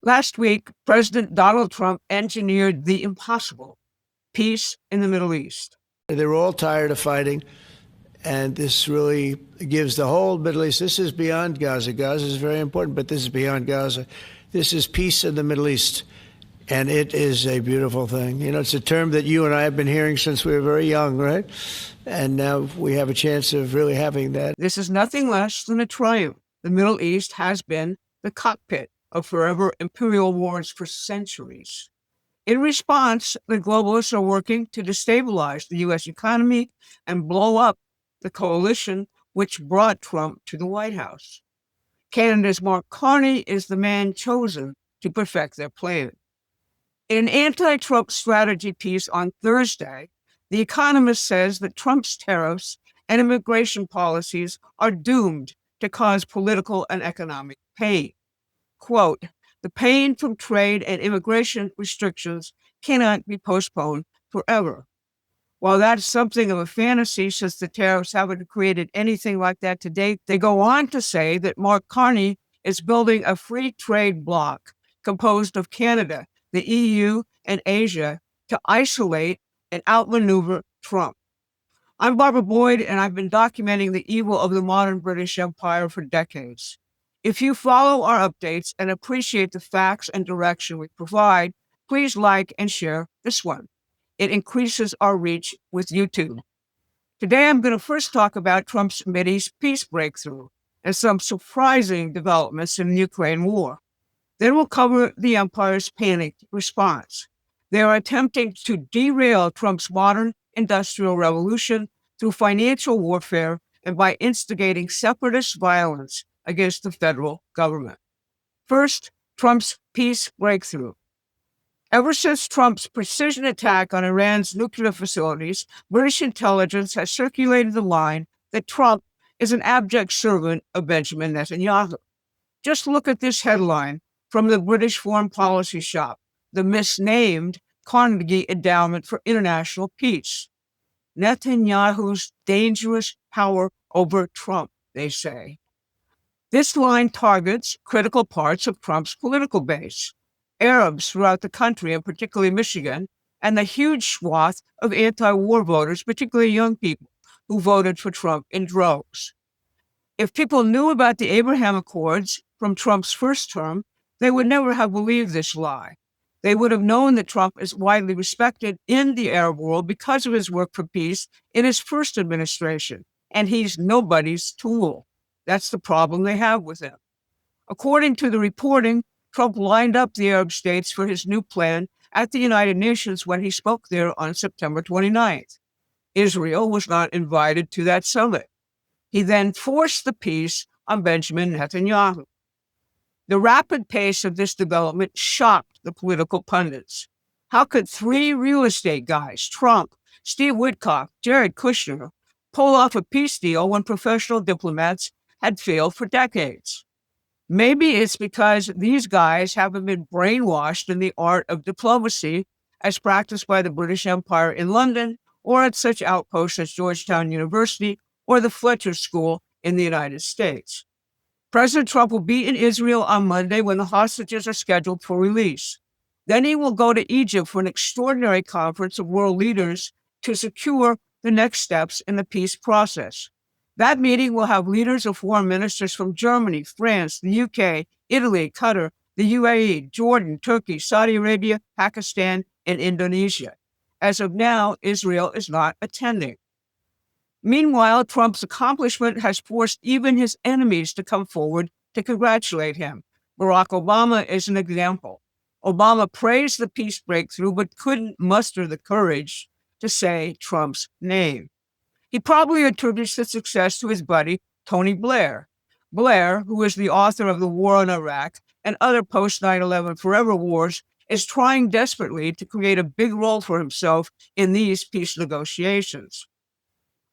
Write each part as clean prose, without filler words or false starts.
Last week, President Donald Trump engineered the impossible: peace in the Middle East. They're all tired of fighting, and this really gives the whole Middle East. This is beyond Gaza. Gaza is very important, but this is beyond Gaza. This is peace in the Middle East, and it is a beautiful thing. You know, it's a term that you and I have been hearing since we were very young, right? And now we have a chance of really having that. This is nothing less than a triumph. The Middle East has been the cockpit of forever imperial wars for centuries. In response, the globalists are working to destabilize the U.S. economy and blow up the coalition which brought Trump to the White House. Canada's Mark Carney is the man chosen to perfect their plan. In an anti-Trump strategy piece on Thursday, The Economist says that Trump's tariffs and immigration policies are doomed to cause political and economic pain. Quote, "The pain from trade and immigration restrictions cannot be postponed forever." While that's something of a fantasy, since the tariffs haven't created anything like that to date, they go on to say that Mark Carney is building a free trade bloc composed of Canada, the EU, and Asia to isolate and outmaneuver Trump. I'm Barbara Boyd, and I've been documenting the evil of the modern British Empire for decades. If you follow our updates and appreciate the facts and direction we provide, please like and share this one. It increases our reach with YouTube. Today, I'm going to first talk about Trump's Mideast peace breakthrough and some surprising developments in the Ukraine war. Then we'll cover the empire's panicked response. They are attempting to derail Trump's modern industrial revolution through financial warfare and by instigating separatist violence against the federal government. First, Trump's peace breakthrough. Ever since Trump's precision attack on Iran's nuclear facilities, British intelligence has circulated the line that Trump is an abject servant of Benjamin Netanyahu. Just look at this headline from the British Foreign Policy Shop, the misnamed Carnegie Endowment for International Peace. Netanyahu's dangerous power over Trump, they say. This line targets critical parts of Trump's political base, Arabs throughout the country, and particularly Michigan, and the huge swath of anti-war voters, particularly young people, who voted for Trump in droves. If people knew about the Abraham Accords from Trump's first term, they would never have believed this lie. They would have known that Trump is widely respected in the Arab world because of his work for peace in his first administration, and he's nobody's tool. That's the problem they have with him. According to the reporting, Trump lined up the Arab states for his new plan at the United Nations when he spoke there on September 29th. Israel was not invited to that summit. He then forced the peace on Benjamin Netanyahu. The rapid pace of this development shocked the political pundits. How could three real estate guys, Trump, Steve Witkoff, Jared Kushner, pull off a peace deal when professional diplomats had failed for decades? Maybe it's because these guys haven't been brainwashed in the art of diplomacy as practiced by the British Empire in London or at such outposts as Georgetown University or the Fletcher School in the United States. President Trump will be in Israel on Monday when the hostages are scheduled for release. Then he will go to Egypt for an extraordinary conference of world leaders to secure the next steps in the peace process. That meeting will have leaders of foreign ministers from Germany, France, the UK, Italy, Qatar, the UAE, Jordan, Turkey, Saudi Arabia, Pakistan, and Indonesia. As of now, Israel is not attending. Meanwhile, Trump's accomplishment has forced even his enemies to come forward to congratulate him. Barack Obama is an example. Obama praised the peace breakthrough, but couldn't muster the courage to say Trump's name. He probably attributes the success to his buddy, Tony Blair. Blair, who is the author of The War on Iraq and other post-9/11 forever wars, is trying desperately to create a big role for himself in these peace negotiations.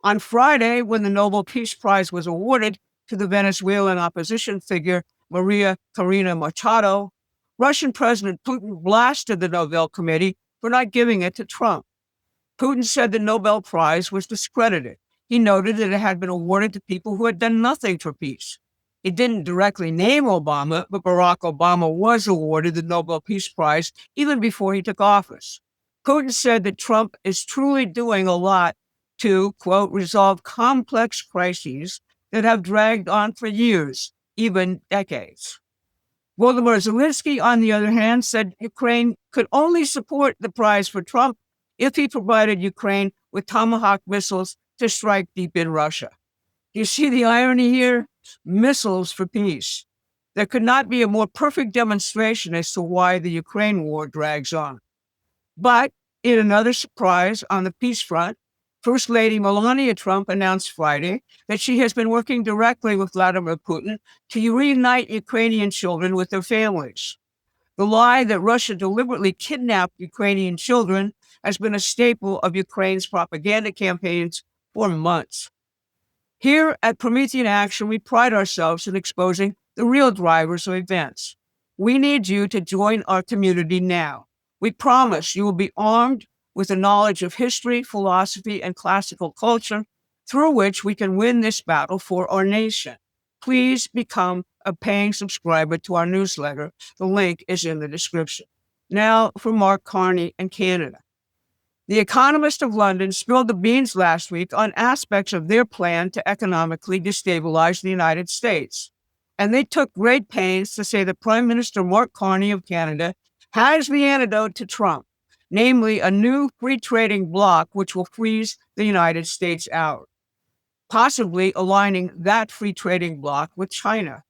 On Friday, when the Nobel Peace Prize was awarded to the Venezuelan opposition figure Maria Corina Machado, Russian President Putin blasted the Nobel Committee for not giving it to Trump. Putin said the Nobel Prize was discredited. He noted that it had been awarded to people who had done nothing for peace. It didn't directly name Obama, but Barack Obama was awarded the Nobel Peace Prize even before he took office. Putin said that Trump is truly doing a lot to, quote, resolve complex crises that have dragged on for years, even decades. Volodymyr Zelensky, on the other hand, said Ukraine could only support the prize for Trump if he provided Ukraine with Tomahawk missiles to strike deep in Russia. Do you see the irony here? Missiles for peace. There could not be a more perfect demonstration as to why the Ukraine war drags on. But in another surprise on the peace front, First Lady Melania Trump announced Friday that she has been working directly with Vladimir Putin to reunite Ukrainian children with their families. The lie that Russia deliberately kidnapped Ukrainian children has been a staple of Ukraine's propaganda campaigns for months. Here at Promethean Action, we pride ourselves in exposing the real drivers of events. We need you to join our community now. We promise you will be armed with a knowledge of history, philosophy, and classical culture through which we can win this battle for our nation. Please become a paying subscriber to our newsletter. The link is in the description. Now for Mark Carney and Canada. The Economist of London spilled the beans last week on aspects of their plan to economically destabilize the United States. And they took great pains to say that Prime Minister Mark Carney of Canada has the antidote to Trump, namely a new free trading bloc which will freeze the United States out, possibly aligning that free trading bloc with China.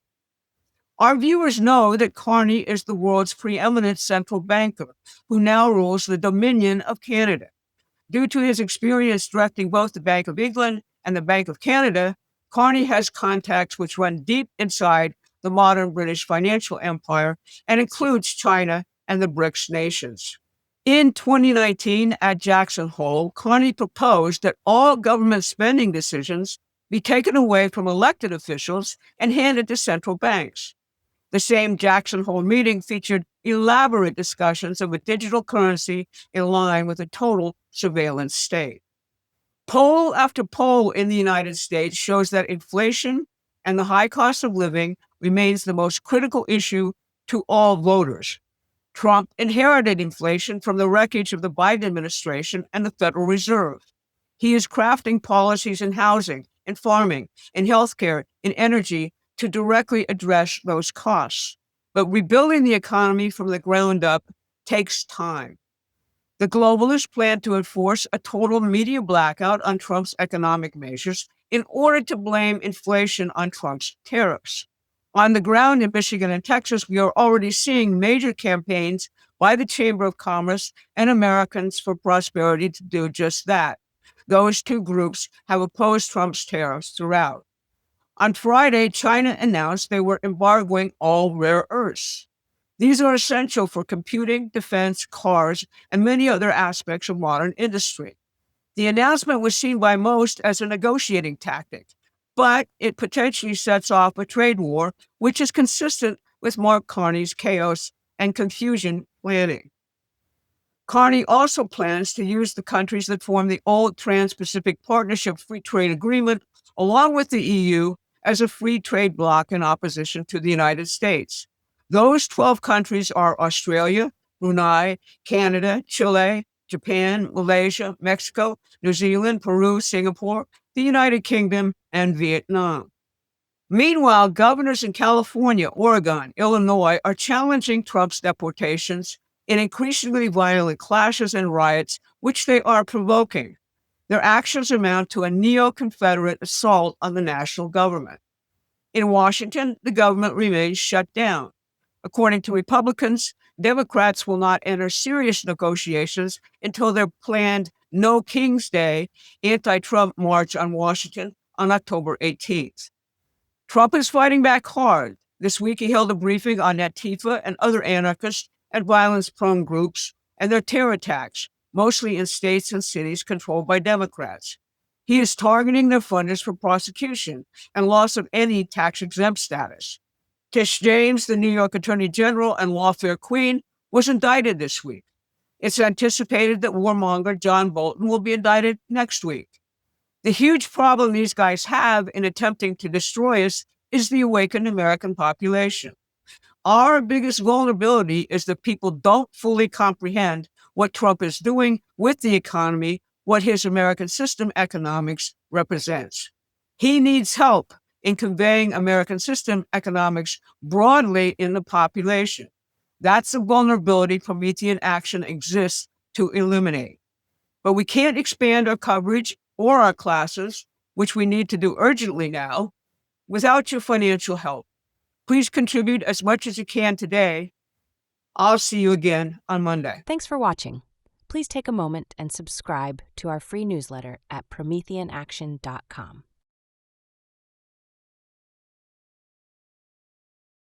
Our viewers know that Carney is the world's preeminent central banker, who now rules the Dominion of Canada. Due to his experience directing both the Bank of England and the Bank of Canada, Carney has contacts which run deep inside the modern British financial empire and includes China and the BRICS nations. In 2019, at Jackson Hole, Carney proposed that all government spending decisions be taken away from elected officials and handed to central banks. The same Jackson Hole meeting featured elaborate discussions of a digital currency in line with a total surveillance state. Poll after poll in the United States shows that inflation and the high cost of living remains the most critical issue to all voters. Trump inherited inflation from the wreckage of the Biden administration and the Federal Reserve. He is crafting policies in housing, in farming, in healthcare, in energy to directly address those costs. But rebuilding the economy from the ground up takes time. The globalists plan to enforce a total media blackout on Trump's economic measures in order to blame inflation on Trump's tariffs. On the ground in Michigan and Texas, we are already seeing major campaigns by the Chamber of Commerce and Americans for Prosperity to do just that. Those two groups have opposed Trump's tariffs throughout. On Friday, China announced they were embargoing all rare earths. These are essential for computing, defense, cars, and many other aspects of modern industry. The announcement was seen by most as a negotiating tactic, but it potentially sets off a trade war, which is consistent with Mark Carney's chaos and confusion planning. Carney also plans to use the countries that form the old Trans-Pacific Partnership Free Trade Agreement, along with the EU, as a free trade bloc in opposition to the United States. Those 12 countries are Australia, Brunei, Canada, Chile, Japan, Malaysia, Mexico, New Zealand, Peru, Singapore, the United Kingdom, and Vietnam. Meanwhile, governors in California, Oregon, Illinois are challenging Trump's deportations in increasingly violent clashes and riots, which they are provoking. Their actions amount to a neo-Confederate assault on the national government. In Washington, the government remains shut down. According to Republicans, Democrats will not enter serious negotiations until their planned No King's Day anti-Trump march on Washington on October 18th. Trump is fighting back hard. This week, he held a briefing on Antifa and other anarchist and violence-prone groups and their terror attacks, mostly in states and cities controlled by Democrats. He is targeting their funders for prosecution and loss of any tax-exempt status. Tish James, the New York Attorney General and lawfare queen, was indicted this week. It's anticipated that warmonger John Bolton will be indicted next week. The huge problem these guys have in attempting to destroy us is the awakened American population. Our biggest vulnerability is that people don't fully comprehend what Trump is doing with the economy, what his American system economics represents. He needs help in conveying American system economics broadly in the population. That's a vulnerability Promethean Action exists to eliminate. But we can't expand our coverage or our classes, which we need to do urgently now, without your financial help. Please contribute as much as you can today. I'll see you again on Monday. Thanks for watching. Please take a moment and subscribe to our free newsletter at prometheanaction.com.